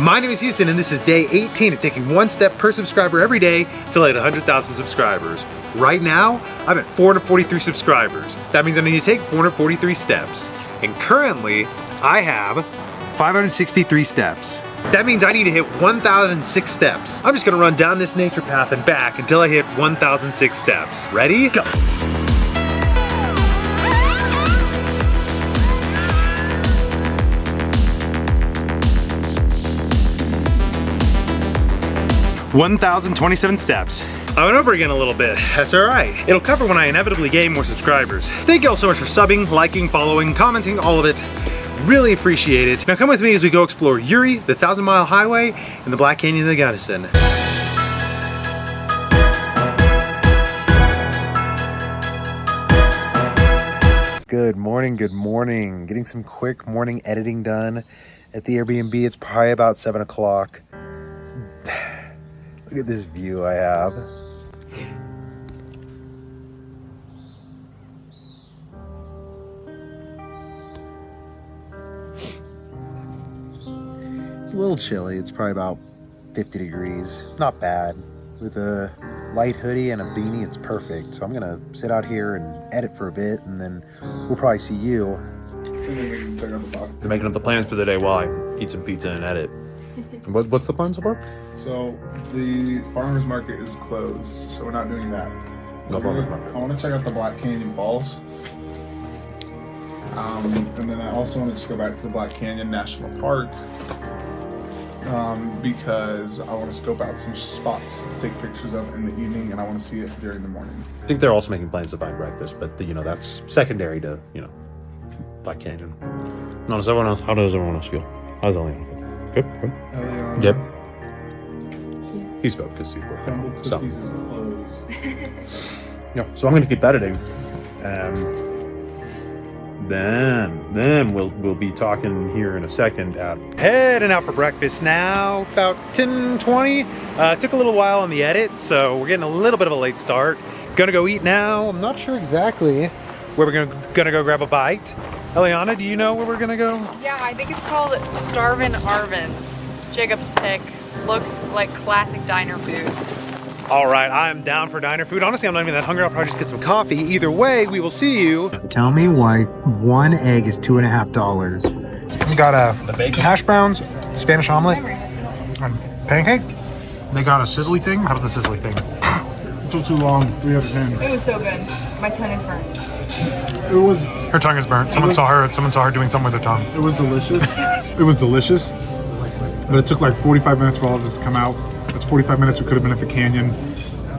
My name is Houston and this is day 18 of taking one step per subscriber every day till I hit 100,000 subscribers. Right now, I'm at 443 subscribers. That means I need to take 443 steps. And currently, I have 563 steps. That means I need to hit 1,006 steps. I'm just gonna run down this nature path and back until I hit 1,006 steps. Ready? Go. $1,027 steps. I went over again a little bit. That's all right. It'll cover when I inevitably gain more subscribers. Thank you all so much for subbing, liking, following, commenting, all of it. Really appreciate it. Now come with me as we go explore Uri, the 1,000-mile highway, and the Black Canyon of the Gunnison. Good morning, good morning. Getting some quick morning editing done at the Airbnb. It's probably about 7 o'clock. Look at this view I have. It's a little chilly. It's probably about 50 degrees. Not bad. With a light hoodie and a beanie, it's perfect. So I'm gonna sit out here and edit for a bit, and then we'll probably see you. They're making up the plans for the day while I eat some pizza and edit. What's the plan so far? So the farmer's market is closed, so we're not doing that. No farmer's market. I want to check out the Black Canyon Falls. And then I also want to just go back to the Black Canyon National Park because I want to scope out some spots to take pictures of in the evening, and I want to see it during the morning. I think they're also making plans to find breakfast, but that's secondary to Black Canyon. How does everyone else feel? How's Eliana feel? Good. Eliana, Yep. He spoke because he's working. Crumble Cookies is closed. Yeah, so I'm going to keep editing. Then we'll be talking here in a second. Heading out for breakfast now, about 10:20. Took a little while on the edit, so we're getting a little bit of a late start. Gonna go eat now. I'm not sure exactly where we're gonna go grab a bite. Eliana, do you know where we're gonna go? Yeah, I think it's called Starvin' Arvin's. Jacob's pick. Looks like classic diner food. All right, I'm down for diner food. Honestly, I'm not even that hungry. I'll probably just get some coffee. Either way, we will see you. Tell me why one egg is $2.50. We got hash browns, Spanish omelet, and pancake. They got a sizzly thing. How does the sizzly thing? It took too long. 3 out of 10. It was so good. My tongue is burnt. It was. Her tongue is burnt. Someone saw her doing something with her tongue. It was delicious. It was delicious, but it took like 45 minutes for all of this to come out. It's 45 minutes we could have been at the canyon.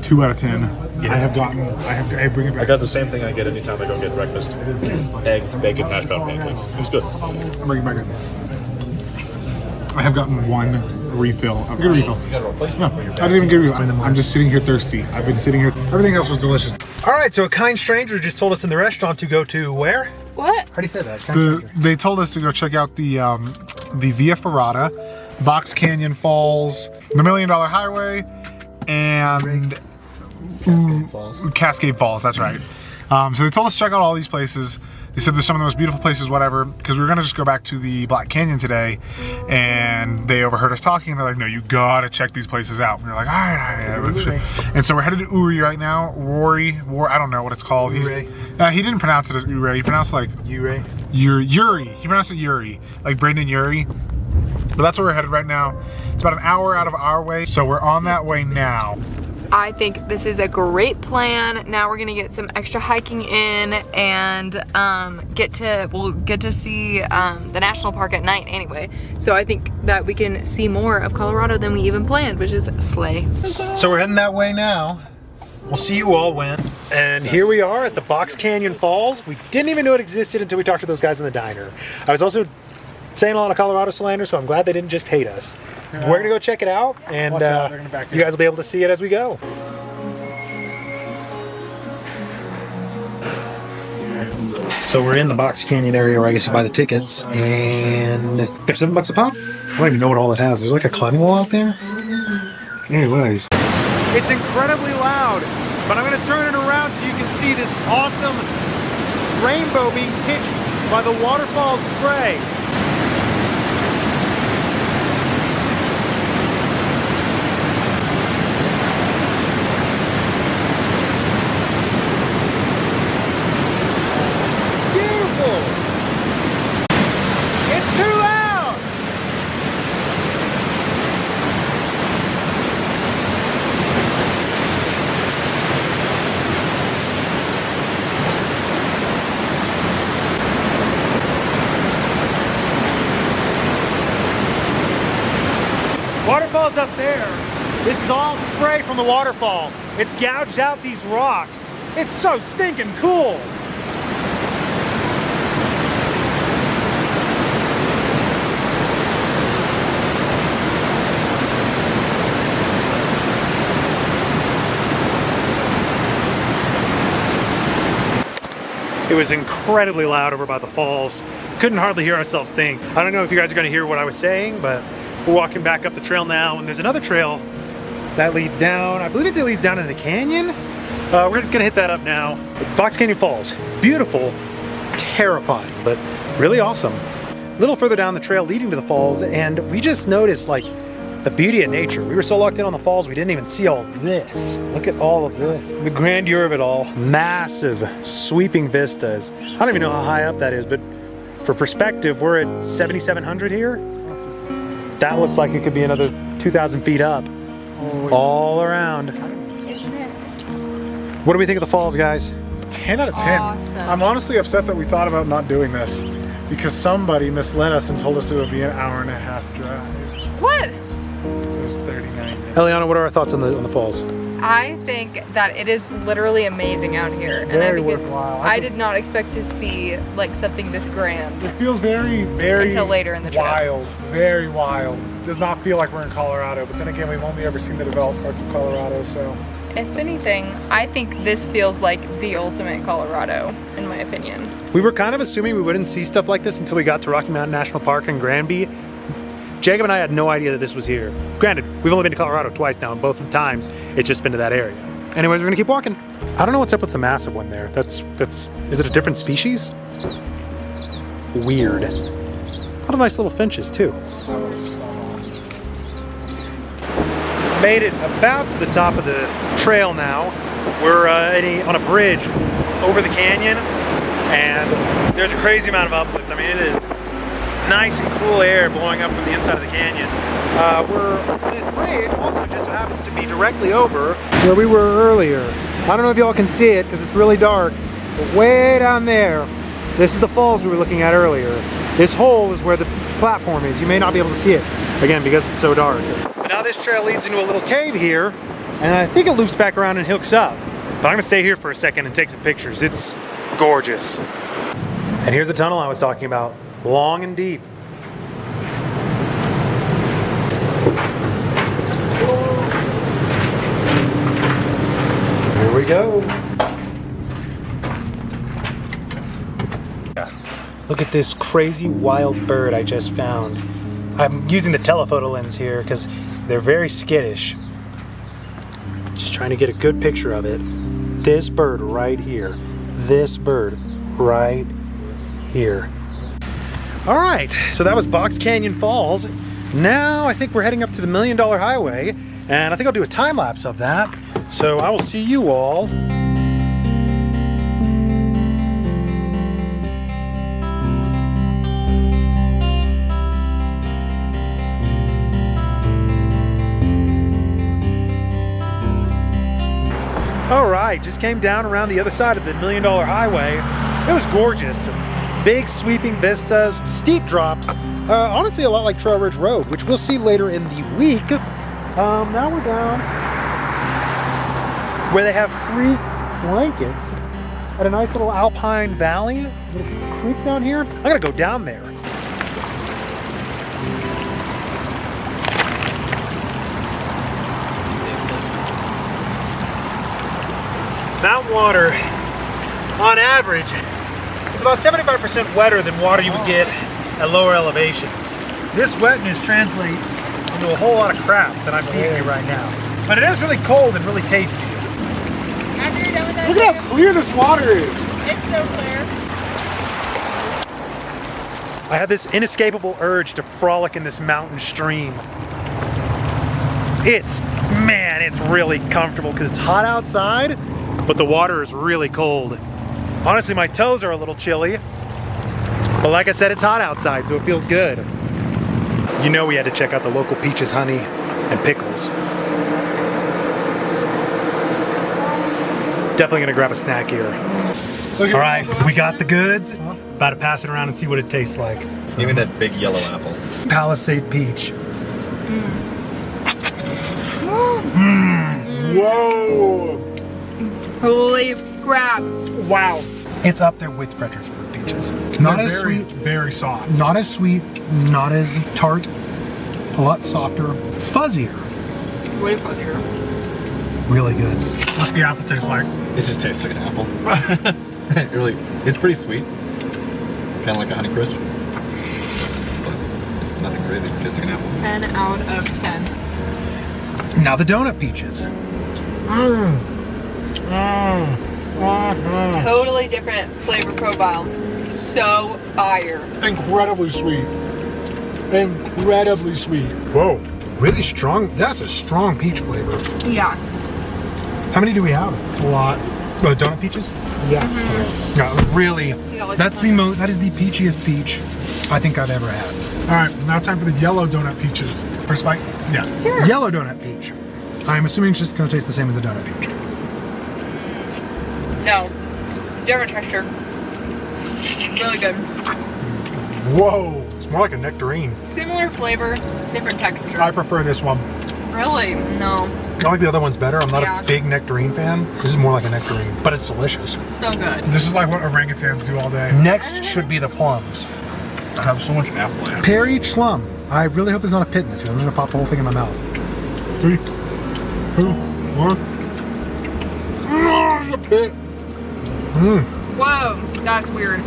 2 out of 10. Yeah. I bring it back. I got the same thing I get anytime I go get breakfast. Eggs, bacon, hash brown pancakes. It was good. I'm bringing it back in. I have gotten one refill. You got a replacement for your I didn't even give you. I'm just sitting here thirsty. I've been sitting here. Everything else was delicious. All right, so a kind stranger just told us in the restaurant to go to where? What? How do you say that? They told us to go check out the Via Ferrata, Box Canyon Falls, the $1 Million Highway, and Cascade Falls. That's right. So they told us to check out all these places. They said there's some of the most beautiful places, whatever, because we were gonna just go back to the Black Canyon today, and they overheard us talking, and they're like, no, you gotta check these places out. And we were like, all right. And so we're headed to Uri right now. Rory, I don't know what it's called. He didn't pronounce it as Uri. He pronounced it like Uri. He pronounced it Uri, like Brandon Uri. But that's where we're headed right now. It's about an hour out of our way, so we're on that way now. I think this is a great plan. Now we're gonna get some extra hiking in and we'll get to see the national park at night anyway. So I think that we can see more of Colorado than we even planned, which is slay. So we're heading that way now. We'll see you all when. And here we are at the Box Canyon Falls. We didn't even know it existed until we talked to those guys in the diner. I was also saying a lot of Colorado slander, so I'm glad they didn't just hate us. Yeah. We're gonna go check it out, and you guys will be able to see it as we go. So we're in the Box Canyon area where I guess you buy the tickets, and they're $7 a pop. I don't even know what all it has. There's like a climbing wall out there. Anyways. It's incredibly loud, but I'm gonna turn it around so you can see this awesome rainbow being pitched by the waterfall spray. Waterfall's up there. This is all spray from the waterfall. It's gouged out these rocks. It's so stinking cool. It was incredibly loud over by the falls. Couldn't hardly hear ourselves think. I don't know if you guys are gonna hear what I was saying, but we're walking back up the trail now, and there's another trail that leads down. I believe it leads down into the canyon. We're gonna hit that up now. Box Canyon Falls, beautiful, terrifying, but really awesome. A little further down the trail leading to the falls, and we just noticed like the beauty of nature. We were so locked in on the falls, we didn't even see all of this. Look at all of this. The grandeur of it all. Massive, sweeping vistas. I don't even know how high up that is, but for perspective, we're at 7,700 here. That looks like it could be another 2,000 feet up. All around. What do we think of the falls, guys? 10 out of 10. Awesome. I'm honestly upset that we thought about not doing this because somebody misled us and told us it would be an hour and a half drive. What? It was 39 minutes. Eliana, what are our thoughts on the falls? I think that it is literally amazing out here. And I Very think worthwhile. I did not expect to see like something this grand. It feels very, very Until later in the trip. wild. Very wild. Does not feel like we're in Colorado, but then again, we've only ever seen the developed parts of Colorado, so. If anything, I think this feels like the ultimate Colorado, in my opinion. We were kind of assuming we wouldn't see stuff like this until we got to Rocky Mountain National Park in Granby. Jacob and I had no idea that this was here. Granted, we've only been to Colorado twice now, and both of the times it's just been to that area. Anyways, we're gonna keep walking. I don't know what's up with the massive one there. Is it a different species? Weird. A lot of nice little finches too. Made it about to the top of the trail now. We're on a bridge over the canyon, and there's a crazy amount of uplift. I mean, it is nice and cool air blowing up from the inside of the canyon. This bridge also just so happens to be directly over where we were earlier. I don't know if y'all can see it because it's really dark, but way down there, this is the falls we were looking at earlier. This hole is where the platform is. You may not be able to see it, again, because it's so dark. But now this trail leads into a little cave here, and I think it loops back around and hooks up. But I'm gonna stay here for a second and take some pictures. It's gorgeous. And here's the tunnel I was talking about, long and deep. Here we go. Look at this crazy wild bird I just found. I'm using the telephoto lens here because they're very skittish. Just trying to get a good picture of it. This bird right here. This bird right here. All right, so that was Box Canyon Falls. Now I think we're heading up to the $1 Million Highway, and I think I'll do a time lapse of that. So I will see you all. All right, just came down around the other side of the $1 Million Highway. It was gorgeous. Big sweeping vistas, steep drops. Honestly, a lot like Trail Ridge Road, which we'll see later in the week. Now we're down where they have free blankets at a nice little alpine valley. Little creek down here. I'm gonna go down there. Mountain water, on average, is about 75% wetter than water you would get at lower elevations. This wetness translates into a whole lot of crap that I'm feeding you right now. But it is really cold and really tasty. After you're done with that, Look at how clear this water is. it's so clear. I have this inescapable urge to frolic in this mountain stream. It's really comfortable because it's hot outside, but the water is really cold. Honestly, my toes are a little chilly, but like I said, it's hot outside, so it feels good. You know we had to check out the local peaches, honey, and pickles. Definitely gonna grab a snack here. All right, we got the goods. About to pass it around and see what it tastes like. Give me that big yellow apple. Palisade peach. Whoa! Holy crap. Wow. It's up there with Fredericksburg peaches. Not as sweet, very soft. Not as sweet, not as tart. A lot softer, fuzzier. Way fuzzier. Really good. What's the apple taste like? It just tastes like an apple. It really, it's pretty sweet. Kind of like a Honey Crisp. But nothing crazy. It's like an apple. 10 out of 10. Now the donut peaches. Totally different flavor profile. So fire. Incredibly sweet. Incredibly sweet. Whoa. Really strong. That's a strong peach flavor. Yeah. How many do we have? A lot. Oh, the donut peaches? Yeah. No, really. Yeah, like That is the peachiest peach I think I've ever had. All right, now time for the yellow donut peaches. First bite? Yeah. Sure. Yellow donut peach. I'm assuming it's just gonna taste the same as the donut peach. No. Different texture. Really good. Whoa. It's more like a nectarine. Similar flavor, different texture. I prefer this one. Really? No. I like the other ones better. I'm not Yeah. a big nectarine fan. This is more like a nectarine, but it's delicious. So good. This is like what orangutans do all day. Next should be the plums. I have so much apple in it. Perry Chlum. I really hope there's not a pit in this here. I'm just gonna pop the whole thing in my mouth. 3, 2, 1. Oh, there's a pit. Whoa, that's weird.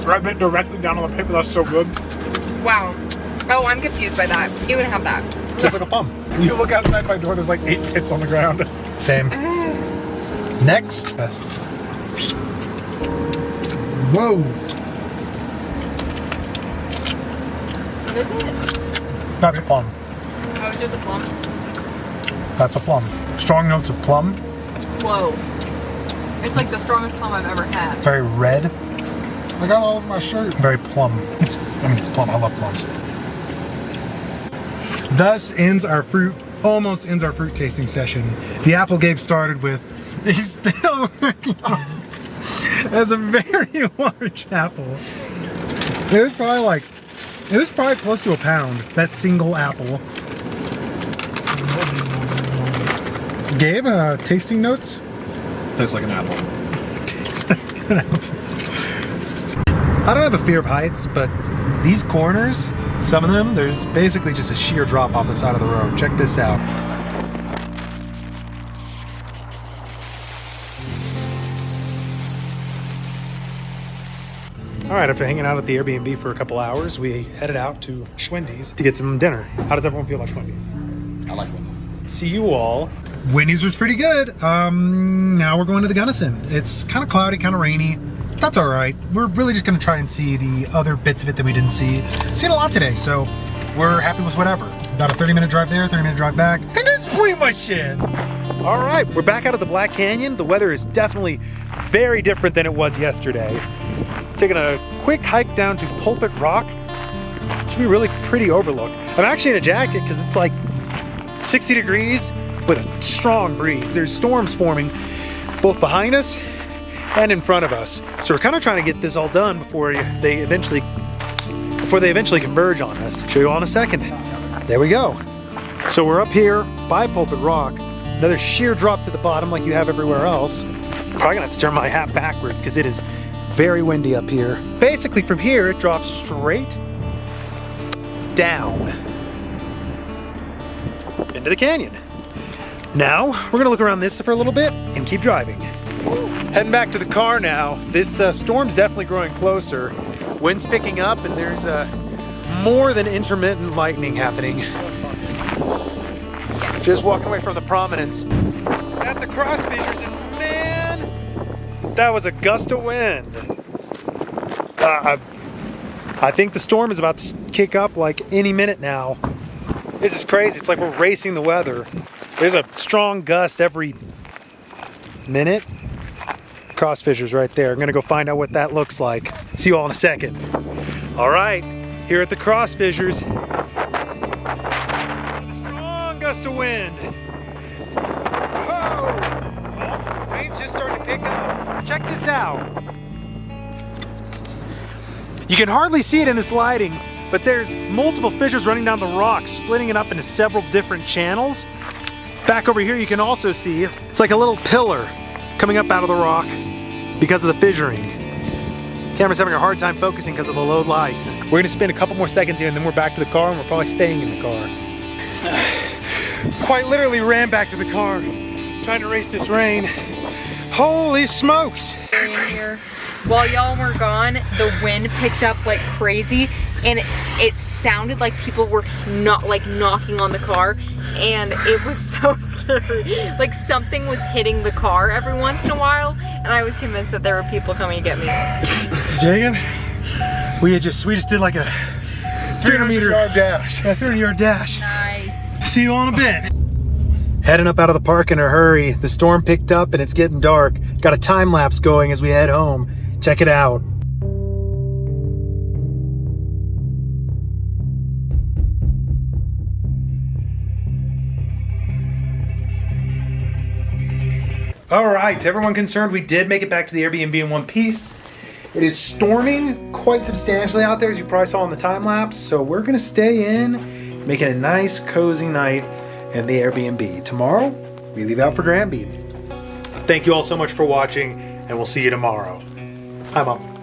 Right bit directly down on the pit, but that's so good. Wow. Oh, I'm confused by that. You would have that. Just like a plum. You look outside my door, there's like 8 pits on the ground. Same. Next. Whoa. What is it? That's a plum. Oh, it's just a plum. That's a plum. Strong notes of plum. Whoa. It's like the strongest plum I've ever had. Very red. I got it all over my shirt. Very plum. It's a plum. I love plums. Thus almost ends our fruit tasting session. The apple Gabe started with is still working on as a very large apple. It was probably close to a pound, that single apple. Gabe, tasting notes? Tastes like an apple. I don't have a fear of heights, but these corners, some of them, there's basically just a sheer drop off the side of the road. Check this out. All right, after hanging out at the Airbnb for a couple hours, we headed out to Schwendy's to get some dinner. How does everyone feel about Schwendy's? I like Wendy's. See you all. Wendy's was pretty good. Now we're going to the Gunnison. It's kind of cloudy, kind of rainy. That's all right. We're really just gonna try and see the other bits of it that we didn't see. Seen a lot today, so we're happy with whatever. About a 30-minute drive there, 30-minute drive back. And that's pretty much it. All right, we're back out of the Black Canyon. The weather is definitely very different than it was yesterday. Taking a quick hike down to Pulpit Rock. Should be a really pretty overlook. I'm actually in a jacket because it's like 60 degrees with a strong breeze. There's storms forming both behind us and in front of us. So we're kind of trying to get this all done before they eventually converge on us. Show you all in a second. There we go. So we're up here by Pulpit Rock. Another sheer drop to the bottom like you have everywhere else. Probably gonna have to turn my hat backwards because it is very windy up here. Basically from here it drops straight down into the canyon. Now we're gonna look around this for a little bit and keep driving. Heading back to the car now. This storm's definitely growing closer. Wind's picking up and there's more than intermittent lightning happening. Just walking away from the prominence at the cross fissures, and man, that was a gust of wind. I think the storm is about to kick up like any minute now. This is crazy. It's like we're racing the weather. There's a strong gust every minute. Cross fissures right there. I'm gonna go find out what that looks like. See you all in a second. All right, here at the cross fissures. Strong gust of wind. Whoa! Oh, rain's just starting to pick up. Check this out. You can hardly see it in this lighting, but there's multiple fissures running down the rock, splitting it up into several different channels. Back over here you can also see, it's like a little pillar coming up out of the rock because of the fissuring. Camera's having a hard time focusing because of the low light. We're gonna spend a couple more seconds here and then we're back to the car and we're probably staying in the car. Quite literally ran back to the car, trying to race this rain. Holy smokes! While y'all were gone, the wind picked up like crazy and it sounded like people were not like knocking on the car, and it was so scary. Like something was hitting the car every once in a while, and I was convinced that there were people coming to get me. Jacob, we just did like a 300-yard dash. A 30-yard dash. Nice. See you all in a bit. Heading up out of the park in a hurry. The storm picked up and it's getting dark. Got a time lapse going as we head home. Check it out. All right, to everyone concerned, we did make it back to the Airbnb in one piece. It is storming quite substantially out there, as you probably saw in the time lapse. So we're gonna stay in, making a nice cozy night in the Airbnb. Tomorrow, we leave out for Granby. Thank you all so much for watching, and we'll see you tomorrow. Hi, Mom.